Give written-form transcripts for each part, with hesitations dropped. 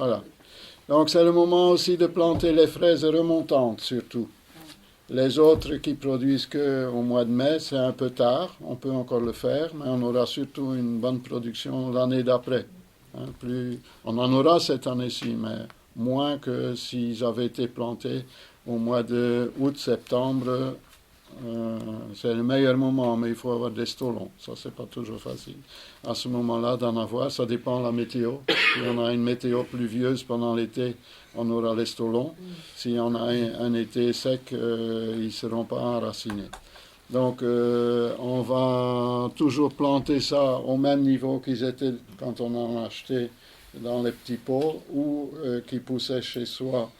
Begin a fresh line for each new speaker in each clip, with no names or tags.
Voilà. Donc c'est le moment aussi de planter les fraises remontantes surtout. Les autres qui produisent qu'au mois de mai, c'est un peu tard, on peut encore le faire, mais on aura surtout une bonne production l'année d'après. Hein, on en aura cette année-ci, mais moins que s'ils avaient été plantés au mois de août-septembre. C'est le meilleur moment, mais il faut avoir des stolons. Ça, c'est pas toujours facile. À ce moment-là, d'en avoir, ça dépend de la météo. Si on a une météo pluvieuse pendant l'été, on aura les stolons. Si on a un été sec, ils ne seront pas enracinés. Donc, on va toujours planter ça au même niveau qu'ils étaient quand on en a acheté dans les petits pots ou qui poussaient chez soi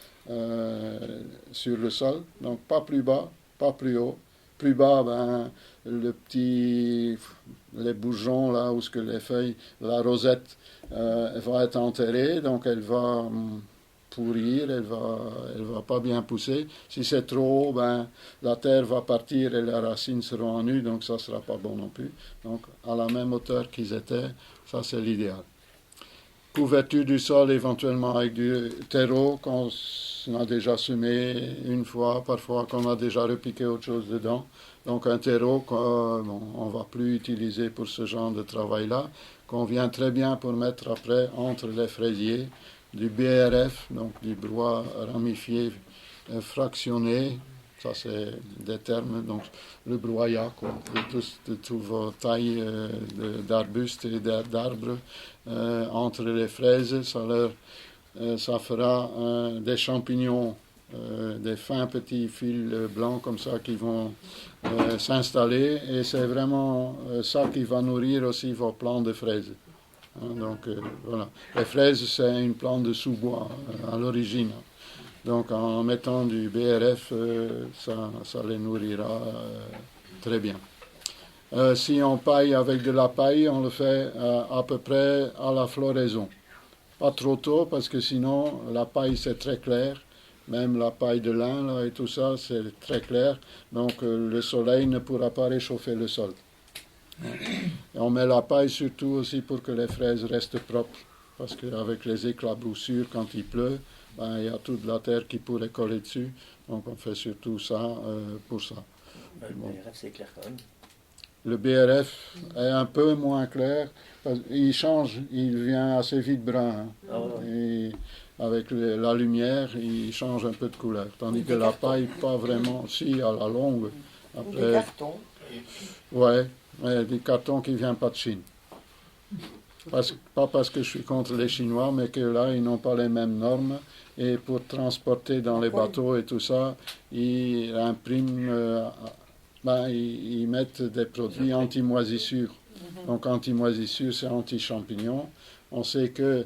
sur le sol. Donc, pas plus bas, pas plus haut. Plus bas, les bourgeons, là où ce que les feuilles, la rosette va être enterrée, donc elle va pourrir, elle va pas bien pousser. Si c'est trop haut, la terre va partir et les racines seront en nu, donc ça sera pas bon non plus. Donc à la même hauteur qu'ils étaient, ça c'est l'idéal. Couverture du sol éventuellement avec du terreau qu'on a déjà semé une fois, parfois qu'on a déjà repiqué autre chose dedans. Donc un terreau qu'on ne va plus utiliser pour ce genre de travail-là, qu'on vient très bien pour mettre après entre les fraisiers, du BRF, donc du bois ramifié fractionné. Ça, c'est des termes, donc le broyat, quoi, de toutes vos tailles d'arbustes et d'arbres entre les fraises. Ça fera des champignons, des fins petits fils blancs comme ça qui vont s'installer. Et c'est vraiment ça qui va nourrir aussi vos plants de fraises. Hein, donc, voilà. Les fraises, c'est une plante de sous-bois à l'origine. Donc en mettant du BRF, ça les nourrira très bien. Si on paille avec de la paille, on le fait à peu près à la floraison. Pas trop tôt parce que sinon la paille c'est très clair. Même la paille de lin là, et tout ça c'est très clair. Donc le soleil ne pourra pas réchauffer le sol. Et on met la paille surtout aussi pour que les fraises restent propres. Parce qu'avec les éclaboussures quand il pleut, il y a toute la terre qui pourrait coller dessus. Donc on fait surtout ça pour ça.
Le BRF, c'est clair quand même.
Le BRF est un peu moins clair. Il change, il vient assez vite brun. Hein. Et avec la lumière, il change un peu de couleur. Tandis que la paille, pas vraiment. Si, à la longue.
Après, des cartons.
Ouais, des cartons qui ne viennent pas de Chine. Pas parce que je suis contre les Chinois, mais que là, ils n'ont pas les mêmes normes. Et pour transporter dans les bateaux et tout ça, ils impriment, ils mettent des produits anti-moisissure. Donc anti-moisissure, c'est anti-champignons. On sait que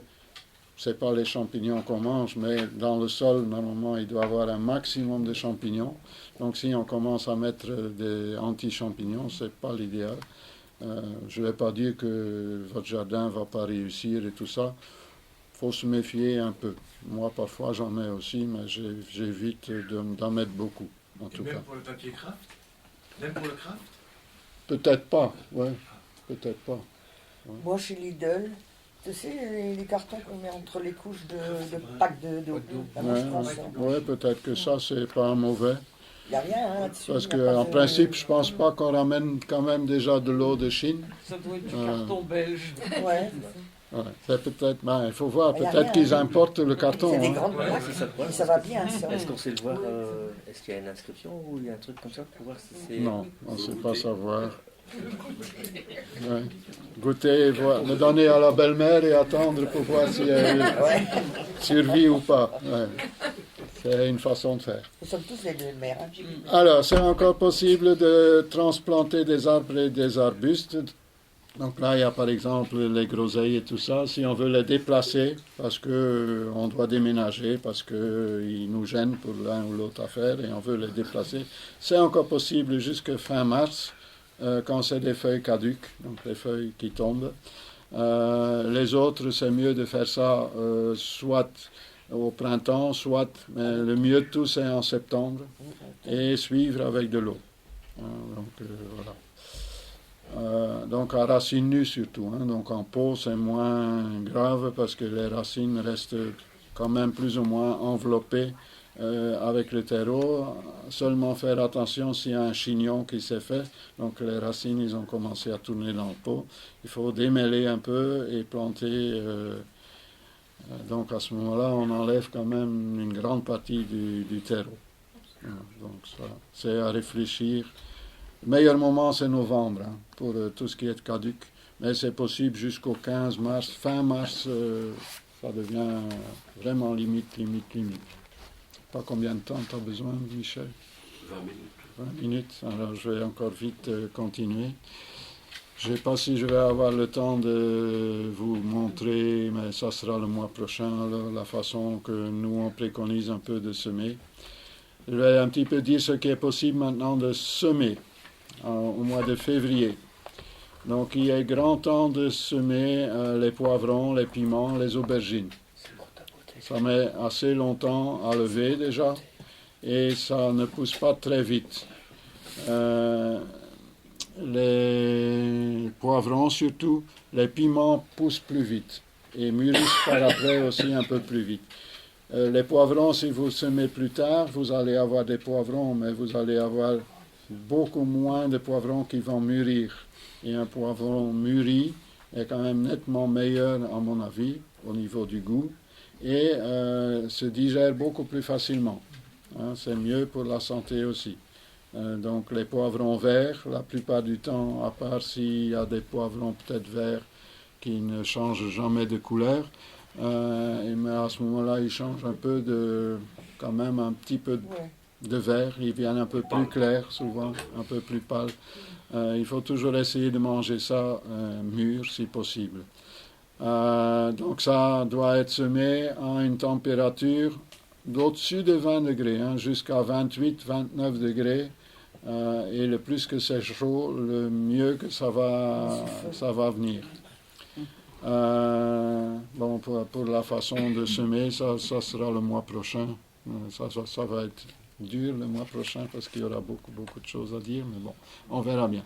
ce n'est pas les champignons qu'on mange, mais dans le sol, normalement, il doit y avoir un maximum de champignons. Donc si on commence à mettre des anti-champignons, ce n'est pas l'idéal. Je ne vais pas dire que votre jardin ne va pas réussir et tout ça. Il faut se méfier un peu. Moi, parfois, j'en mets aussi, mais j'évite d'en mettre beaucoup, en tout cas.
Même pour le papier craft? Même pour le craft?
Peut-être pas, ouais. Peut-être pas.
Ouais. Moi, chez Lidl, tu sais, les cartons qu'on met entre les couches de packs d'eau.
Ouais, peut-être que ça, c'est pas mauvais.
Il n'y a rien là-dessus.
Parce qu'en principe, je pense pas qu'on ramène quand même déjà de l'eau de Chine.
Ça doit être du carton belge.
Ouais.
Ouais, c'est peut-être, il faut voir, peut-être qu'ils importent le carton.
C'est des grandes boîtes, mais ça va bien. Ça.
Est-ce qu'on sait le voir, est-ce qu'il y a une inscription ou il y a un truc comme ça pour voir si c'est...
Non, on ne sait pas savoir. Ouais. Goûter, me donner à la belle-mère et attendre pour voir si elle survit ou pas. Ouais. C'est une façon de faire.
Nous sommes tous les deux mères. Hein.
Alors, c'est encore possible de transplanter des arbres et des arbustes. Donc là, il y a par exemple les groseilles et tout ça. Si on veut les déplacer, parce qu'on doit déménager, parce qu'ils nous gênent pour l'un ou l'autre affaire, et on veut les déplacer, c'est encore possible jusqu'à fin mars, quand c'est des feuilles caduques, donc les feuilles qui tombent. Les autres, c'est mieux de faire ça soit au printemps, soit, mais le mieux de tout, c'est en septembre, et suivre avec de l'eau. Donc, voilà. donc à racines nues surtout. Hein. Donc en pot, c'est moins grave parce que les racines restent quand même plus ou moins enveloppées avec le terreau. Seulement faire attention s'il y a un chignon qui s'est fait. Donc les racines, ils ont commencé à tourner dans le pot. Il faut démêler un peu et planter. Donc à ce moment-là, on enlève quand même une grande partie du terreau. Donc ça, c'est à réfléchir. Le meilleur moment, c'est novembre, hein, pour tout ce qui est caduc. Mais c'est possible jusqu'au 15 mars. Fin mars, ça devient vraiment limite. Pas combien de temps tu as besoin, Michel?
20 minutes.
20 minutes. Alors je vais encore vite continuer. Je ne sais pas si je vais avoir le temps de vous montrer, mais ça sera le mois prochain, alors, la façon que nous on préconise un peu de semer. Je vais un petit peu dire ce qui est possible maintenant de semer au mois de février. Donc il est grand temps de semer les poivrons, les piments, les aubergines. Ça met assez longtemps à lever déjà et ça ne pousse pas très vite. Les poivrons surtout, les piments poussent plus vite et mûrissent par après aussi un peu plus vite. Les poivrons, si vous semez plus tard, vous allez avoir des poivrons, mais vous allez avoir beaucoup moins de poivrons qui vont mûrir. Et un poivron mûri est quand même nettement meilleur, à mon avis, au niveau du goût, et se digère beaucoup plus facilement. Hein, c'est mieux pour la santé aussi. Donc les poivrons verts, la plupart du temps, à part s'il y a des poivrons peut-être verts qui ne changent jamais de couleur, mais à ce moment-là, ils changent un peu quand même un petit peu de vert, ils viennent un peu plus clairs souvent, un peu plus pâles. Il faut toujours essayer de manger ça mûr si possible. Donc ça doit être semé à une température d'au-dessus de 20 degrés, hein, jusqu'à 28-29 degrés. Et le plus que c'est chaud, le mieux que ça va venir. Bon, pour la façon de semer, ça sera le mois prochain. Ça va être dur le mois prochain parce qu'il y aura beaucoup de choses à dire, mais bon, on verra bien.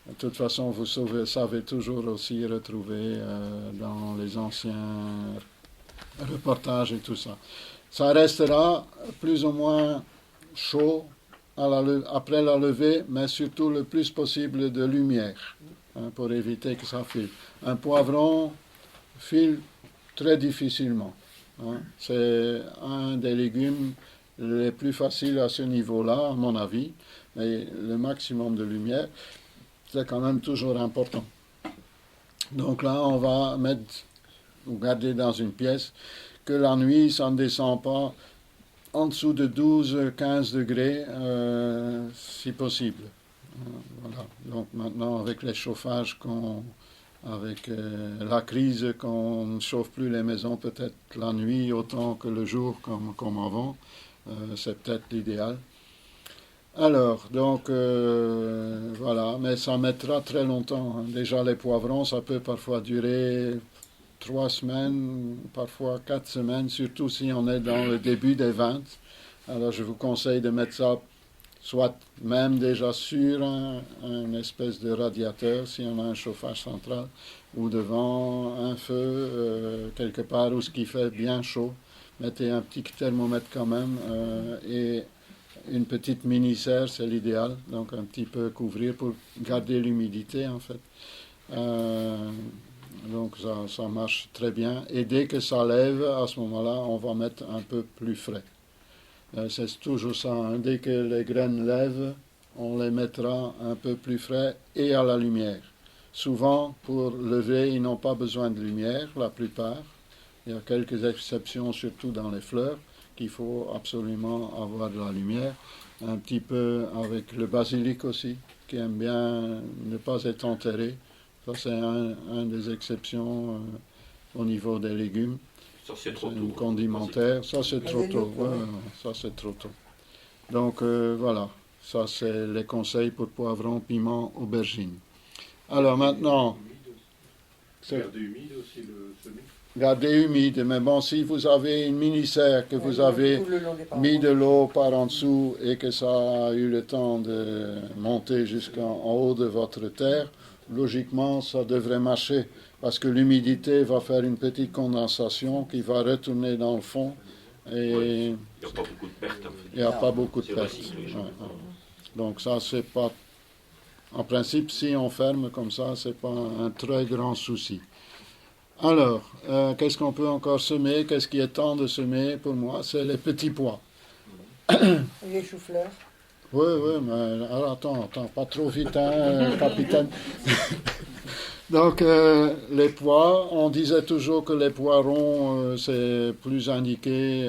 De toute façon, vous savez toujours aussi retrouver dans les anciens reportages et tout ça. Ça restera plus ou moins chaud après la levée, mais surtout le plus possible de lumière, hein, pour éviter que ça file. Un poivron file très difficilement. Hein. C'est un des légumes les plus faciles à ce niveau-là, à mon avis, mais le maximum de lumière, c'est quand même toujours important. Donc là, on va garder dans une pièce que la nuit, ça ne descend pas en dessous de 12-15 degrés, si possible. Voilà. Donc maintenant, avec les chauffages, avec la crise, qu'on ne chauffe plus les maisons peut-être la nuit autant que le jour comme avant, c'est peut-être l'idéal. Alors, donc, voilà, mais ça mettra très longtemps. Hein. Déjà, les poivrons, ça peut parfois durer 3 semaines, parfois 4 semaines, surtout si on est dans le début des ventes. Alors, je vous conseille de mettre ça soit même déjà sur un espèce de radiateur, si on a un chauffage central, ou devant un feu, quelque part où ce qui fait bien chaud. Mettez un petit thermomètre quand même, et une petite mini-serre, c'est l'idéal, donc un petit peu couvrir pour garder l'humidité en fait. Donc ça marche très bien. Et dès que ça lève, à ce moment-là, on va mettre un peu plus frais. C'est toujours ça, hein. Dès que les graines lèvent, on les mettra un peu plus frais et à la lumière. Souvent, pour lever, ils n'ont pas besoin de lumière, la plupart. Il y a quelques exceptions, surtout dans les fleurs, qu'il faut absolument avoir de la lumière. Un petit peu avec le basilic aussi, qui aime bien ne pas être enterré. Ça, c'est un des exceptions au niveau des légumes.
Ça, c'est trop
Une
tôt.
condimentaire. Ça, c'est trop tôt. Ouais, ça, c'est trop tôt. Donc, voilà. Ça, c'est les conseils pour poivrons, piments, aubergines. Alors, maintenant...
Garder humide aussi le semis.
Garder humide, mais bon, si vous avez une mini-serre, que vous avez mis de l'eau par en dessous et que ça a eu le temps de monter jusqu'en haut de votre terre, logiquement, ça devrait marcher. Parce que l'humidité va faire une petite condensation qui va retourner dans le fond. Et
Il n'y a pas beaucoup de pertes en fait.
il n'y a pas beaucoup de
C'est
pertes.
recyclé.
Donc ça, c'est pas... En principe, si on ferme comme ça, c'est pas un très grand souci. Alors, qu'est-ce qu'on peut encore semer? Qu'est-ce qui est temps de semer pour moi? C'est les petits pois.
Les choux-fleurs.
Oui, mais alors, attends, pas trop vite, hein, capitaine. Donc, les pois, on disait toujours que les poireaux, c'est plus indiqué.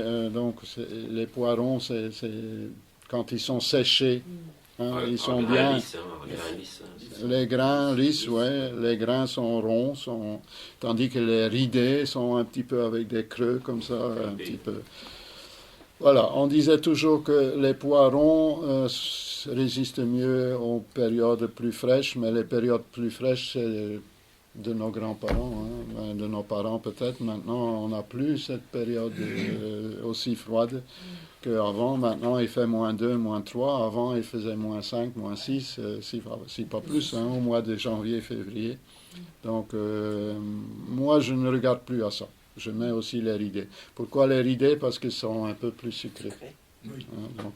Les poireaux, c'est quand ils sont séchés. Hein, ils sont bien. Les grains lisses, ouais, les grains sont ronds, tandis que les ridés sont un petit peu avec des creux comme ça, un petit peu. Voilà, on disait toujours que les poireaux résistent mieux aux périodes plus fraîches, mais les périodes plus fraîches, c'est de nos grands-parents, hein, de nos parents peut-être. Maintenant, on n'a plus cette période aussi froide qu'avant. Maintenant, il fait -2, -3. Avant, il faisait -5, -6, si pas plus, hein, au mois de janvier, février. Donc, moi, je ne regarde plus à ça. Je mets aussi les ridés. Pourquoi les ridés? Parce qu'ils sont un peu plus sucrés. Hein, donc,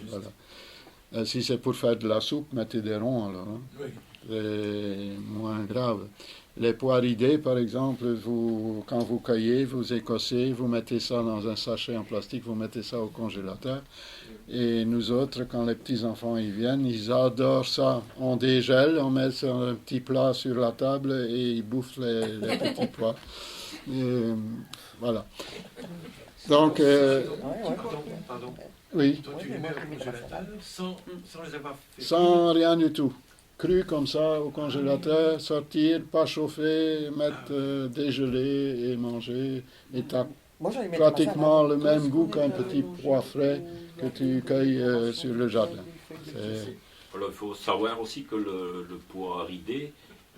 voilà. Si c'est pour faire de la soupe, mettez des ronds alors. Hein. C'est moins grave. Les pois ridés, par exemple, quand vous cueillez, vous écossez, vous mettez ça dans un sachet en plastique, vous mettez ça au congélateur. Et nous autres, quand les petits-enfants y viennent, ils adorent ça. On dégèle, on met sur un petit plat sur la table et ils bouffent les petits pois. Et, voilà. Donc,
Pardon.
oui,
Toi, tu les mets au congélateur sans les avoir fait.
sans rien du tout. Cru comme ça au congélateur, sortir, pas chauffer, mettre dégeler et manger. Et t'as
Moi, j'en ai mis dans ma
pratiquement
salade.
le même goût qu'un petit pois frais que tu cueilles sur le jardin. C'est-
Alors, il faut savoir aussi que le pois ridé,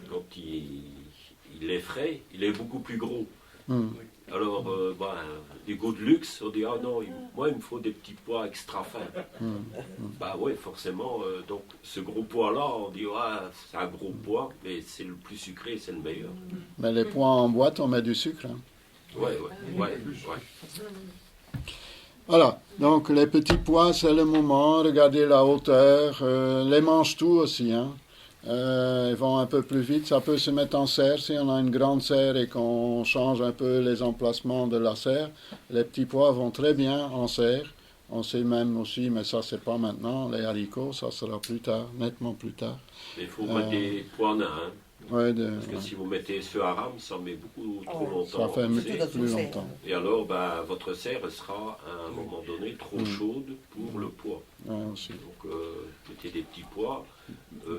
quand il est frais, il est beaucoup plus gros.
Hum.
Alors, des goûts de luxe, on dit, ah non, moi, il me faut des petits pois extra fins. Bah oui, forcément. Donc, ce gros pois-là, on dit, ah, c'est un gros pois, mais c'est le plus sucré, c'est le meilleur.
Mais les pois en boîte, on met du sucre. Hein.
Ouais.
Voilà, donc les petits pois, c'est le moment. Regardez la hauteur. Les mange-tout aussi. Hein. Ils vont un peu plus vite. Ça peut se mettre en serre si on a une grande serre et qu'on change un peu les emplacements de la serre. Les petits pois vont très bien en serre. On sait même aussi, mais ça c'est pas maintenant, les haricots, ça sera plus tard, nettement plus tard.
Mais il faut mettre des pois nains. Hein.
Ouais,
Parce que si vous mettez ceux à rame, ça met beaucoup trop longtemps.
ça fait
à pousser.
plus longtemps.
Et alors, votre serre sera à un moment donné trop chaude pour le pois.
Ouais, aussi.
Donc, mettez des petits pois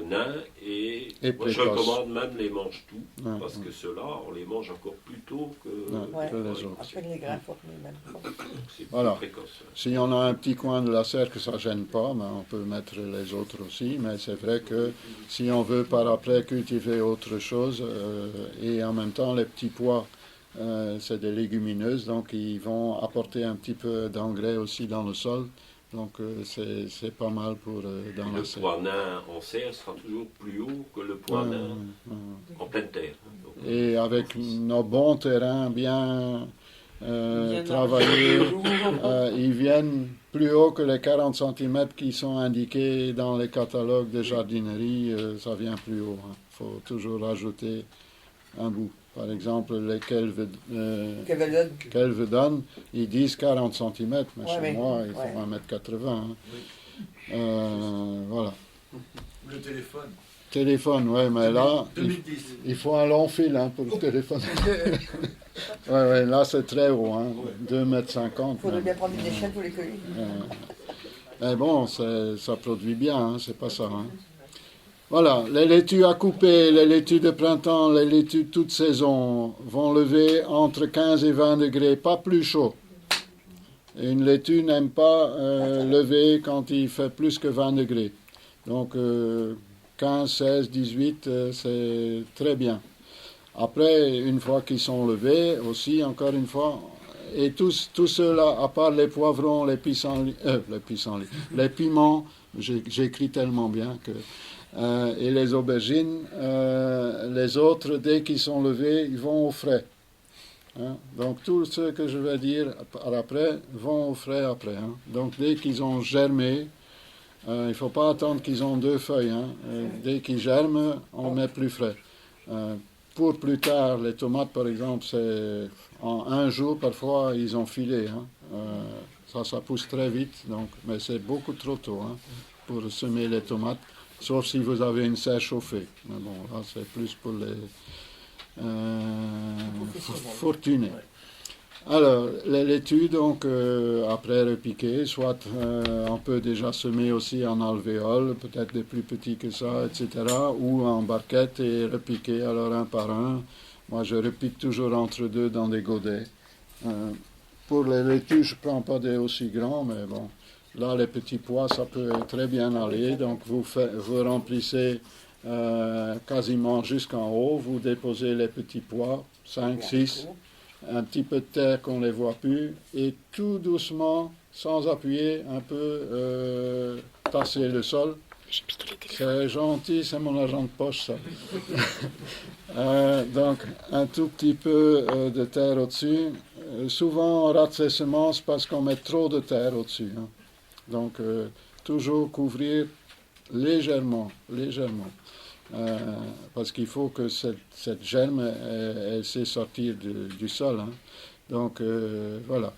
nains et moi, je
précoces.
recommande même les mange-tout
Ouais,
parce que ceux-là, on les mange encore plus tôt que,
Ouais.
que les autres.
Après, les grains formés même.
donc c'est plus
Voilà.
précoce.
Si on a un petit coin de la serre que ça ne gêne pas, ben on peut mettre les autres aussi. Mais c'est vrai que si on veut par après cultiver autre chose, et en même temps les petits pois, c'est des légumineuses, donc ils vont apporter un petit peu d'engrais aussi dans le sol. Donc c'est pas mal pour dans
Le
la serre.
pois nain en serre sera toujours plus haut que le pois nain en pleine terre. Donc,
Et avec nos bons terrains bien
Bien
travaillés,
arrosés.
ils viennent plus haut que les 40 cm qui sont indiqués dans les catalogues de jardinerie. Ça vient plus haut. Il faut toujours rajouter un bout. Par exemple, les Kelvedon, ils disent 40 cm, mais
Ouais,
chez
mais-
moi, ils
ouais.
font 1,80 m. Voilà.
Le téléphone.
Téléphone, ouais, mais là,
2010.
il faut un long fil hein, pour le téléphone. ouais, là c'est très haut, hein, 2,50 m.
Il faudrait bien prendre une échelle pour les cueillir.
Mais bon, ça produit bien, hein, c'est pas ça. Hein. Voilà, les laitues à couper, les laitues de printemps, les laitues de toute saison vont lever entre 15 et 20 degrés, pas plus chaud. Et une laitue n'aime pas lever quand il fait plus que 20 degrés. Donc 15, 16, 18, c'est très bien. Après, une fois qu'ils sont levés, aussi, encore une fois, et tous ceux-là, à part les poivrons, les pissenlits, les piments, j'écris tellement bien que Et les aubergines, les autres, dès qu'ils sont levés, ils vont au frais. Hein. Donc tout ce que je vais dire par après vont au frais après. Hein. Donc dès qu'ils ont germé, il ne faut pas attendre qu'ils ont 2 feuilles. Hein. Dès qu'ils germent, on met plus frais. Pour plus tard, les tomates par exemple, c'est en 1 jour parfois ils ont filé. Hein. Ça pousse très vite, donc, mais c'est beaucoup trop tôt hein, pour semer les tomates, sauf si vous avez une serre chauffée. Mais bon, là c'est plus pour les fortunés. Alors, les laitues, donc, après repiquer, soit on peut déjà semer aussi en alvéole, peut-être des plus petits que ça, etc., ou en barquette et repiquer alors un par un. Moi, je repique toujours entre deux dans des godets. Pour les laitues, je ne prends pas des aussi grands, mais bon, là, les petits pois, ça peut très bien aller. Donc, vous remplissez quasiment jusqu'en haut, vous déposez les petits pois, 5, 6, un petit peu de terre qu'on ne les voit plus, et tout doucement, sans appuyer, un peu tasser le sol. C'est gentil, c'est mon argent de poche, ça. Donc, un tout petit peu de terre au-dessus. Souvent, on rate ses semences parce qu'on met trop de terre au-dessus. Hein. Donc, toujours couvrir légèrement. Parce qu'il faut que cette germe, elle sait sortir du sol. Hein. Donc, voilà.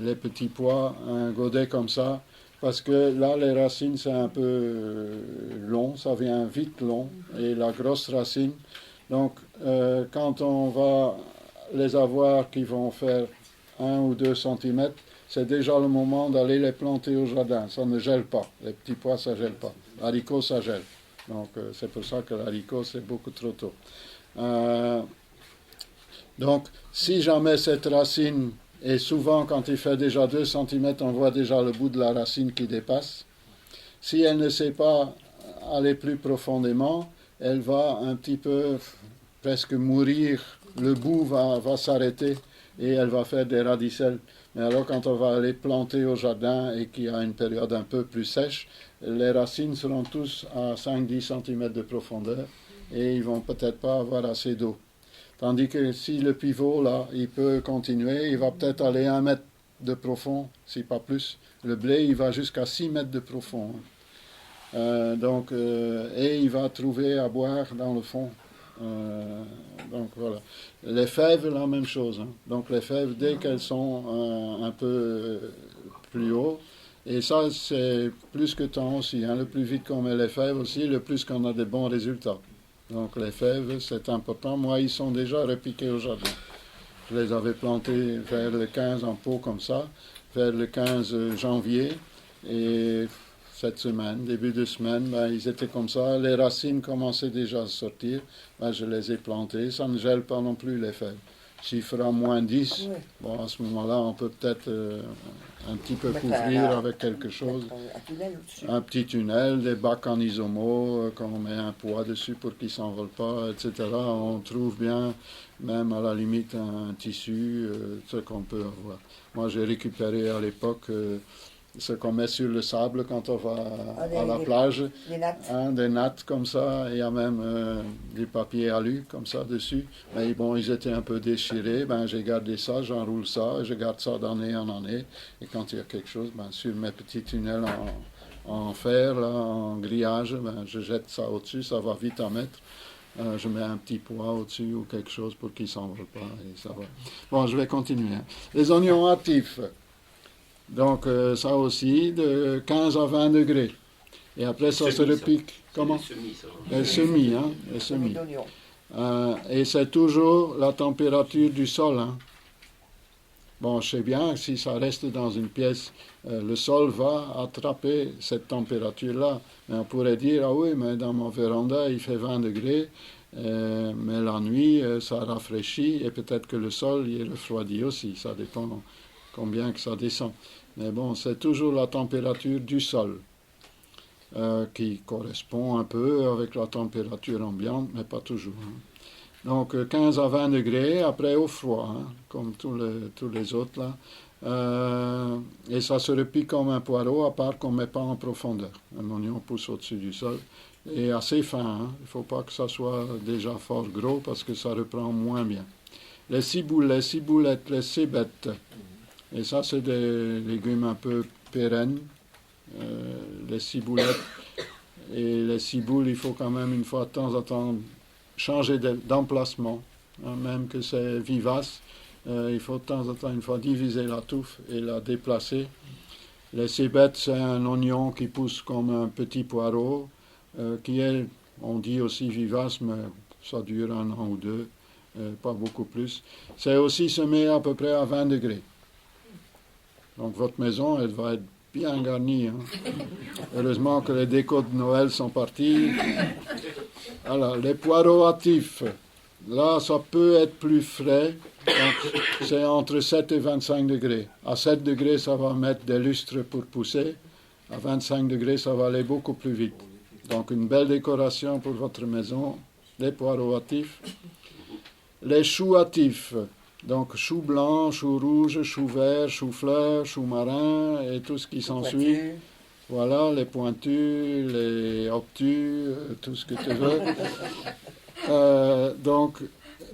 Les petits pois, un godet comme ça, parce que là, les racines, c'est un peu long, ça vient vite long, et la grosse racine. Donc, quand on va les avoir qui vont faire 1 ou 2 centimètres, c'est déjà le moment d'aller les planter au jardin. Ça ne gèle pas. Les petits pois, ça ne gèle pas. L'haricot, ça gèle. Donc, c'est pour ça que l'haricot, c'est beaucoup trop tôt. Donc, si jamais cette racine, et souvent quand il fait déjà 2 cm, on voit déjà le bout de la racine qui dépasse. Si elle ne sait pas aller plus profondément, elle va un petit peu presque mourir. Le bout va s'arrêter et elle va faire des radicelles. Mais alors quand on va aller planter au jardin et qu'il y a une période un peu plus sèche, les racines seront tous à 5-10 cm de profondeur et ils vont peut-être pas avoir assez d'eau. Tandis que si le pivot, là, il peut continuer, il va peut-être aller 1 mètre de profond, si pas plus. Le blé, il va jusqu'à 6 mètres de profond. Et il va trouver à boire dans le fond. Donc voilà. Les fèves, la même chose. Hein. Donc les fèves, dès qu'elles sont un peu plus haut, et ça, c'est plus que temps aussi. Hein. Le plus vite qu'on met les fèves aussi, le plus qu'on a des bons résultats. Donc les fèves, c'est important. Moi, ils sont déjà repiqués au jardin. Je les avais plantés vers le 15 en pot comme ça, vers le 15 janvier. Et cette semaine, début de semaine, ils étaient comme ça. Les racines commençaient déjà à sortir. Je les ai plantés. Ça ne gèle pas non plus les fèves. S'il fera moins 10, oui. Bon, à ce moment-là, on peut peut-être un petit peu couvrir avec quelque chose. Un petit tunnel, des bacs en isomo, quand on met un poids dessus pour qu'il ne s'envole pas, etc. On trouve bien, même à la limite, un tissu, ce qu'on peut avoir. Moi, j'ai récupéré à l'époque ce qu'on met sur le sable quand on va à la plage. Des nattes comme ça, il y a même du papier alu comme ça dessus. Mais bon, ils étaient un peu déchirés, j'ai gardé ça, j'enroule ça, je garde ça d'année en année. Et quand il y a quelque chose, sur mes petits tunnels en fer, là, en grillage, je jette ça au-dessus, ça va vite à mettre. Je mets un petit poids au-dessus ou quelque chose pour qu'il ne s'envole pas et ça va. Bon, je vais continuer. Hein. Les oignons hâtifs. Donc, ça aussi, de 15 à 20 degrés. Et après, ça se repique. Comment? Les semis, hein. Les semis. Et c'est toujours la température du sol. Hein. Bon, je sais bien, si ça reste dans une pièce, le sol va attraper cette température-là. Mais on pourrait dire, ah oui, mais dans mon véranda, il fait 20 degrés. Mais la nuit, ça rafraîchit et peut-être que le sol, il refroidit aussi. Ça dépend combien que ça descend. Mais bon, c'est toujours la température du sol qui correspond un peu avec la température ambiante, mais pas toujours. Hein. Donc 15 à 20 degrés, après au froid, hein, comme tous les autres là. Et ça se repique comme un poireau, à part qu'on ne met pas en profondeur. Un oignon pousse au-dessus du sol. Et assez fin, hein. Il ne faut pas que ça soit déjà fort gros parce que ça reprend moins bien. Les ciboulettes, les cébettes. Et ça, c'est des légumes un peu pérennes. Les ciboulettes et les ciboules, il faut quand même une fois de temps en temps changer d'emplacement. Hein, même que c'est vivace, il faut de temps en temps, une fois, diviser la touffe et la déplacer. Les cébettes, c'est un oignon qui pousse comme un petit poireau, qui est, on dit aussi vivace, mais ça dure 1 an ou 2, pas beaucoup plus. C'est aussi semé à peu près à 20 degrés. Donc votre maison, elle va être bien garnie. Hein. Heureusement que les décos de Noël sont partis. Alors, les poireaux hâtifs, là, ça peut être plus frais. Donc, c'est entre 7 et 25 degrés. À 7 degrés, ça va mettre des lustres pour pousser. À 25 degrés, ça va aller beaucoup plus vite. Donc, une belle décoration pour votre maison. Les poireaux hâtifs. Les choux hâtifs. Donc, choux blancs, choux rouges, choux verts, choux fleurs, choux marins et tout ce qui s'ensuit. Voilà, les pointus, les obtus, tout ce que tu veux. Donc,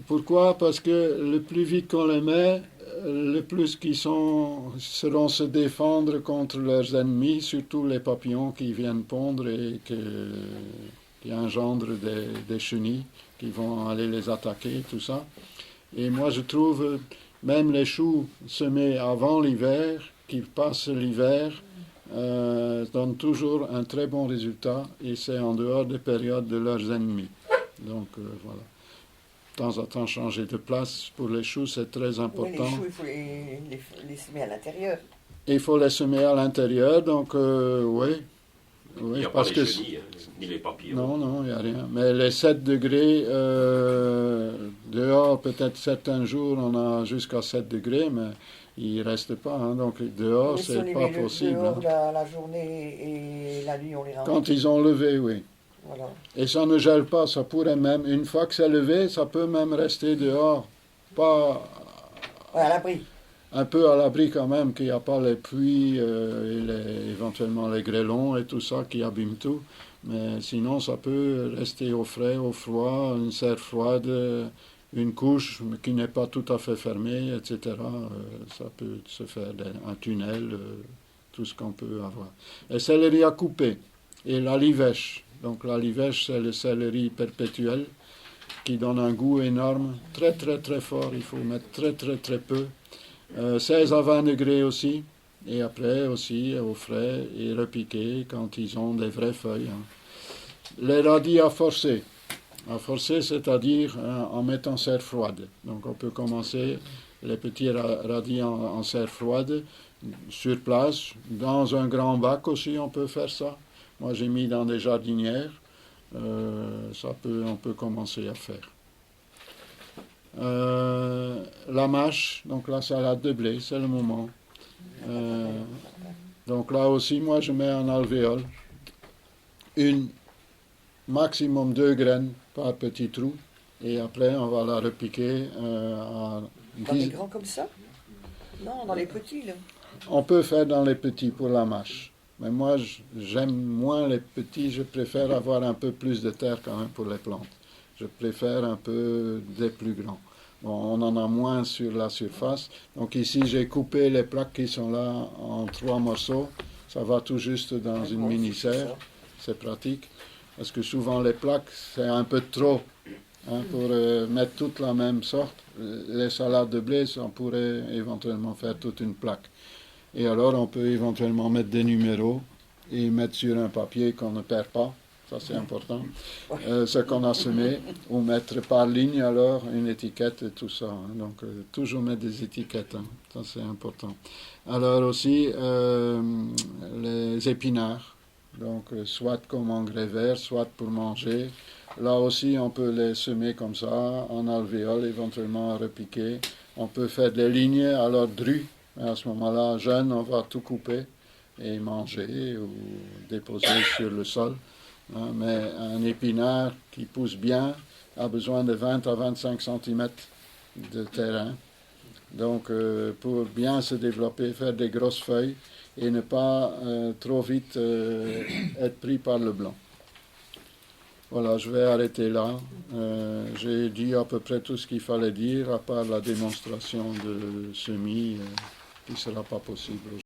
pourquoi? Parce que le plus vite qu'on les met, le plus qu'ils seront se défendre contre leurs ennemis, surtout les papillons qui viennent pondre et qui engendrent des chenilles qui vont aller les attaquer, tout ça. Et moi, je trouve même les choux semés avant l'hiver, qui passent l'hiver, donnent toujours un très bon résultat, et c'est en dehors des périodes de leurs ennemis. Donc, voilà. De temps en temps, changer de place pour les choux, c'est très important.
Oui, les choux, il faut les semer à l'intérieur.
Il faut les semer à l'intérieur, donc, oui.
Il n'y a
parce
pas les
que
chenilles, ni les papillons.
Non, il n'y a rien. Mais les 7 degrés, dehors, peut-être certains jours, on a jusqu'à 7 degrés, mais il ne reste pas. Hein, donc dehors, c'est pas possible.
Dehors,
Hein.
la journée et la nuit, on les rend.
Quand ils ont levé, oui.
Voilà.
Et ça ne gèle pas, ça pourrait même, une fois que c'est levé, ça peut même rester dehors. Pas
Ouais, à l'abri.
un peu à l'abri quand même, qu'il n'y a pas les pluies, éventuellement les grêlons et tout ça qui abîment tout. Mais sinon, ça peut rester au frais, au froid, une serre froide, une couche qui n'est pas tout à fait fermée, etc. Ça peut se faire un tunnel, tout ce qu'on peut avoir. Et céleri à couper. Et la livèche. Donc la livèche, c'est le céleri perpétuel qui donne un goût énorme, très très très fort. Il faut mettre très très très peu. 16 à 20 degrés aussi. Et après aussi au frais et repiquer quand ils ont des vraies feuilles. Hein. Les radis à forcer. À forcer, c'est-à-dire en mettant serre froide. Donc on peut commencer les petits radis en serre froide sur place. Dans un grand bac aussi, on peut faire ça. Moi, j'ai mis dans des jardinières. On peut commencer à faire. La mâche, donc la salade de blé, c'est le moment. Donc là aussi, moi, je mets en alvéole maximum 2 graines par petit trou. Et après, on va la repiquer à
Dans les grands comme ça? Non, dans les petits, là.
On peut faire dans les petits pour la mâche. Mais moi, j'aime moins les petits. Je préfère avoir un peu plus de terre quand même pour les plantes. Je préfère un peu des plus grands. Bon, on en a moins sur la surface. Donc ici, j'ai coupé les plaques qui sont là en 3 morceaux. Ça va tout juste dans une mini-serre. C'est pratique. Parce que souvent, les plaques, c'est un peu trop. Hein, pour mettre toute la même sorte. Les salades de blé, on pourrait éventuellement faire toute une plaque. Et alors, on peut éventuellement mettre des numéros et mettre sur un papier qu'on ne perd pas. Ça, c'est important. Ce qu'on a semé. Ou mettre par ligne, alors, une étiquette et tout ça. Hein. Donc, toujours mettre des étiquettes. Hein. Ça, c'est important. Alors aussi, les épinards. Donc, soit comme engrais vert, soit pour manger. Là aussi, on peut les semer comme ça, en alvéole, éventuellement repiquer. On peut faire des lignes à leur dru. À ce moment-là, jeune, on va tout couper et manger ou déposer sur le sol. Hein, mais un épinard qui pousse bien a besoin de 20 à 25 cm de terrain. Donc, pour bien se développer, faire des grosses feuilles et ne pas trop vite être pris par le blanc. Voilà, je vais arrêter là. J'ai dit à peu près tout ce qu'il fallait dire, à part la démonstration de semis qui ne sera pas possible aujourd'hui.